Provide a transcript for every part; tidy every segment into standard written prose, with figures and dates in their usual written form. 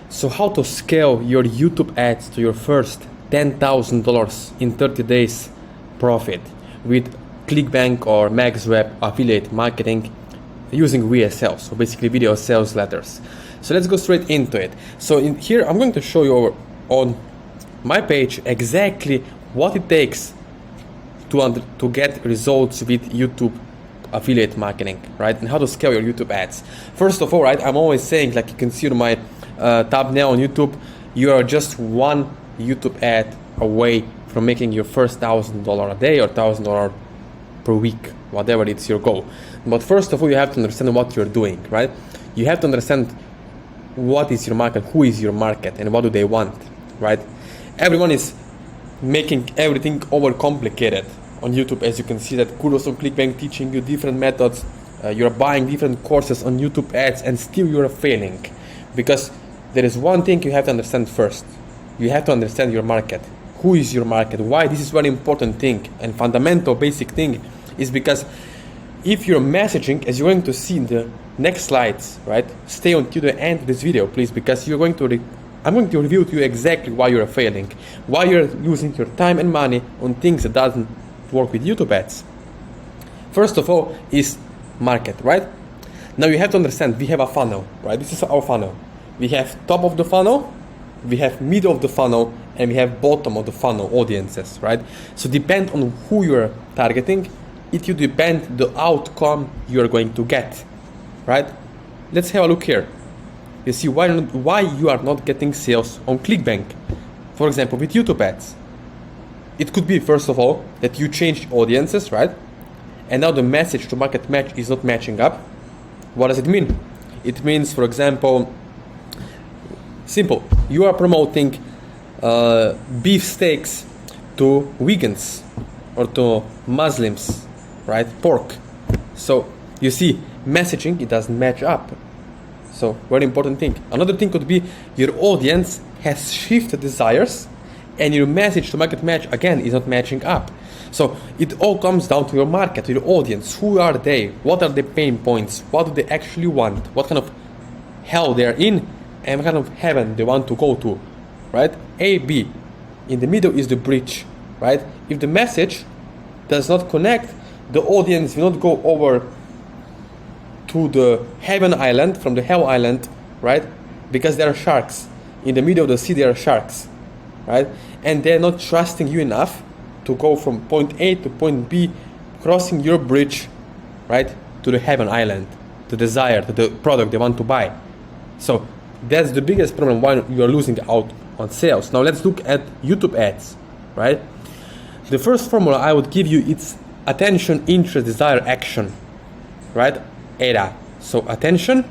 So how to scale your YouTube ads to your first $10,000 in 30 days profit with ClickBank or MaxWeb affiliate marketing using VSL, so basically video sales letters. So let's go straight into it. So in here I'm going to show you on my page exactly what it takes to get results with YouTube affiliate marketing, right? And how to scale your YouTube ads. First of all, right, I'm always saying, like you can see on my thumbnail on YouTube, you are just one YouTube ad away from making your first $1,000 a day or $1,000 per week, whatever it's your goal. But first of all, you have to understand what you're doing, right? You have to understand what is your market, who is your market, and what do they want, right? Everyone is making everything overcomplicated on YouTube, as you can see that kudos on ClickBank teaching you different methods. You're buying different courses on YouTube ads and still you're failing, because there is one thing you have to understand first. You have to understand your market. Who is your market? Why? This is very important thing and fundamental basic thing is because if your messaging, as you're going to see in the next slides, right? Stay until the end of this video, please, because you're going to I'm going to reveal to you exactly why you're failing, why you're losing your time and money on things that doesn't work with YouTube ads. First of all is market, right? Now you have to understand we have a funnel, right? This is our funnel. We have top of the funnel, we have middle of the funnel, and we have bottom of the funnel audiences, right? So depend on who you're targeting, it will depend the outcome you're going to get, right? Let's have a look here. You see why you are not getting sales on ClickBank, for example, with YouTube ads. It could be, first of all, that you changed audiences, right? And now the message to market match is not matching up. What does it mean? It means, for example, simple. You are promoting beef steaks to vegans or to Muslims, right? Pork. So you see, messaging, it doesn't match up. So very important thing. Another thing could be your audience has shifted desires and your message to market match again is not matching up. So it all comes down to your market, to your audience. Who are they? What are the pain points? What do they actually want? What kind of hell they're in and what kind of heaven they want to go to, right? A, B. In the middle is the bridge, right? If the message does not connect, the audience will not go over to the heaven island from the hell island, right? Because there are sharks. In the middle of the sea there are sharks, right? And they're not trusting you enough to go from point A to point B, crossing your bridge, right, to the heaven island, the desire, to the product they want to buy. So that's the biggest problem why you're losing out on sales. Now let's look at YouTube ads, right? The first formula I would give you, it's attention, interest, desire, action, right? ADA. So attention,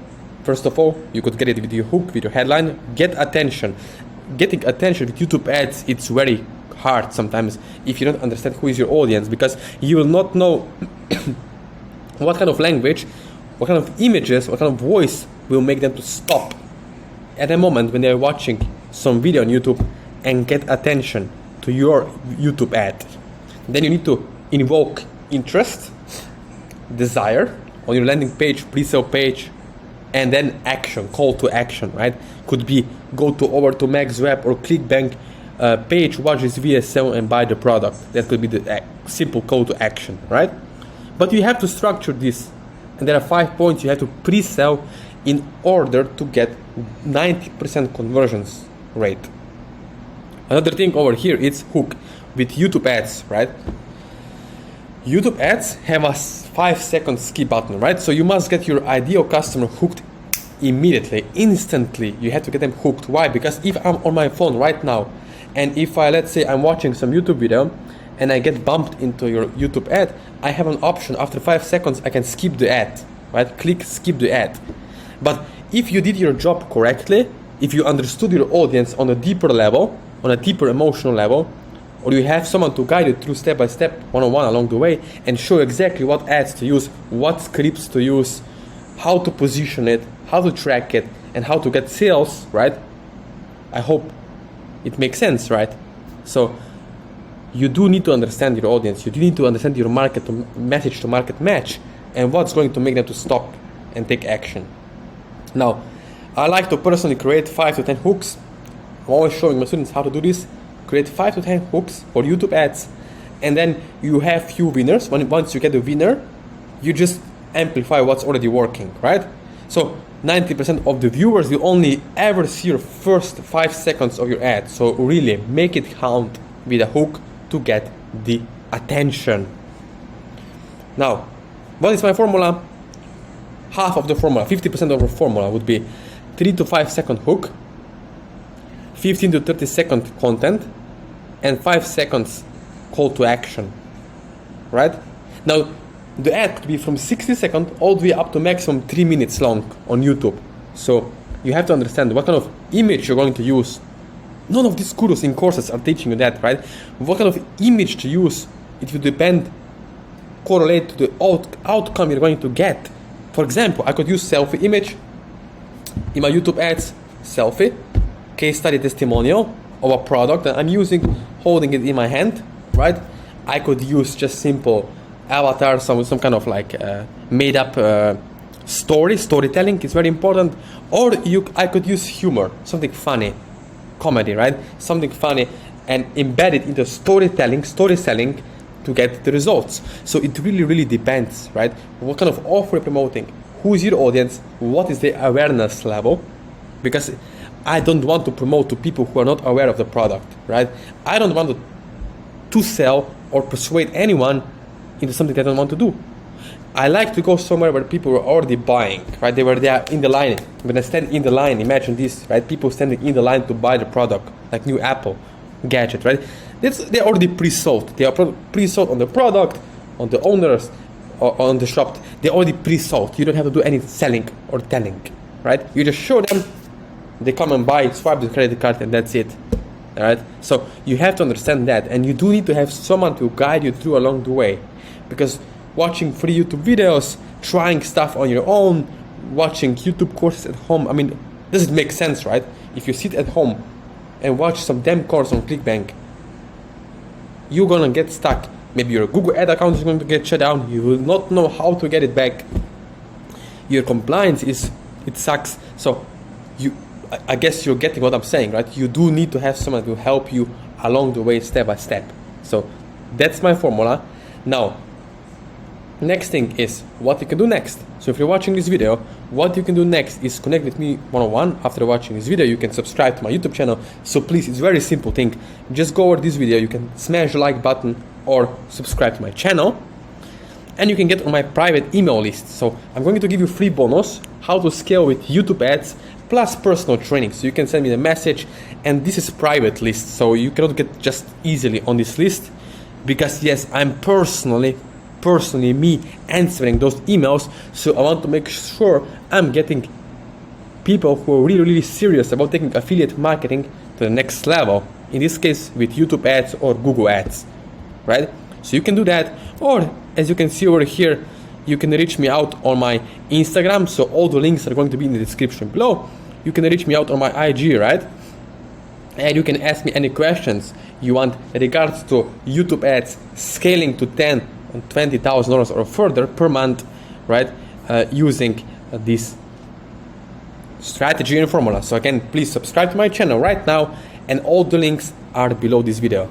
first of all, you could get it with your hook, with your headline. Get attention. Getting attention with YouTube ads, it's very hard sometimes if you don't understand who is your audience, because you will not know what kind of language, what kind of images, what kind of voice will make them to stop at a moment when they're watching some video on YouTube and get attention to your YouTube ad. Then you need to invoke interest, desire on your landing page, pre-sale page, and then action, call to action, right? Could be go over to MaxWeb or ClickBank page, watch this VSL and buy the product. That could be the simple call to action, right? But you have to structure this, and there are 5 points you have to pre-sell in order to get 90% conversions rate. Another thing over here is hook with YouTube ads, right? YouTube ads have a 5-second skip button, right? So you must get your ideal customer hooked immediately, instantly. You have to get them hooked. Why? Because if I'm on my phone right now and if let's say I'm watching some YouTube video and I get bumped into your YouTube ad, I have an option. After 5 seconds I can skip the ad, right? Click skip the ad. But if you did your job correctly, if you understood your audience on a deeper level, on a deeper emotional level, or you have someone to guide you through step by step, one-on-one along the way, and show exactly what ads to use, what scripts to use, how to position it, how to track it, and how to get sales, right? I hope it makes sense, right? So you do need to understand your audience. You do need to understand your market, to message to market match, and what's going to make them to stop and take action. Now, I like to personally create 5 to 10 hooks. I'm always showing my students how to do this. Create 5 to 10 hooks for YouTube ads, and then you have few winners. Once you get a winner, you just amplify what's already working, right? So 90% of the viewers will only ever see your first 5 seconds of your ad. So really make it count with a hook to get the attention. Now, what is my formula? Half of the formula, 50% of the formula would be 3 to 5 second hook, 15 to 30 second content, and 5 seconds call to action, right? Now, the ad could be from 60 seconds all the way up to maximum 3 minutes long on YouTube. So you have to understand what kind of image you're going to use. None of these gurus in courses are teaching you that, right? What kind of image to use, it will correlate to the outcome you're going to get. For example, I could use selfie image in my YouTube ads, selfie, case study testimonial of a product that I'm using, holding it in my hand, right? I could use just simple avatar, some kind of like made up storytelling is very important. Or I could use humor, something funny, comedy, right? Something funny, and embed it into story selling to get the results. So it really depends, right? What kind of offer you're promoting, who is your audience, what is their awareness level, because I don't want to promote to people who are not aware of the product, right? I don't want to sell or persuade anyone into something they don't want to do. I like to go somewhere where people are already buying, right? They were there in the line. When I stand in the line, imagine this, right? People standing in the line to buy the product, like new Apple gadget, right? They're already pre-sold. They are pre-sold on the product, on the owners, or on the shop. They're already pre-sold. You don't have to do any selling or telling, right? You just show them, they come and buy, swipe the credit card, and that's it. All right? So you have to understand that, and you do need to have someone to guide you through along the way, because watching free YouTube videos, trying stuff on your own, watching YouTube courses at home, I mean, does it make sense, right? If you sit at home and watch some damn course on ClickBank, you're gonna get stuck. Maybe your Google ad account is going to get shut down. You will not know how to get it back. Your compliance it sucks. So I guess you're getting what I'm saying, right? You do need to have someone to help you along the way, step by step. So that's my formula. Now, next thing is what you can do next. So if you're watching this video, what you can do next is connect with me one-on-one. After watching this video, you can subscribe to my YouTube channel. So please, it's a very simple thing. Just go over this video, you can smash the like button or subscribe to my channel, and you can get on my private email list. So I'm going to give you free bonus, how to scale with YouTube ads, plus personal training. So you can send me the message, and this is private list. So you cannot get just easily on this list, because yes, I'm personally me answering those emails. So I want to make sure I'm getting people who are really serious about taking affiliate marketing to the next level. In this case, with YouTube ads or Google ads, right? So you can do that, or as you can see over here, you can reach me out on my Instagram. So all the links are going to be in the description below. You can reach me out on my IG, right? And you can ask me any questions you want in regards to YouTube ads scaling to $10,000 and $20,000 or further per month, right? Using this strategy and formula. So again, please subscribe to my channel right now, and all the links are below this video.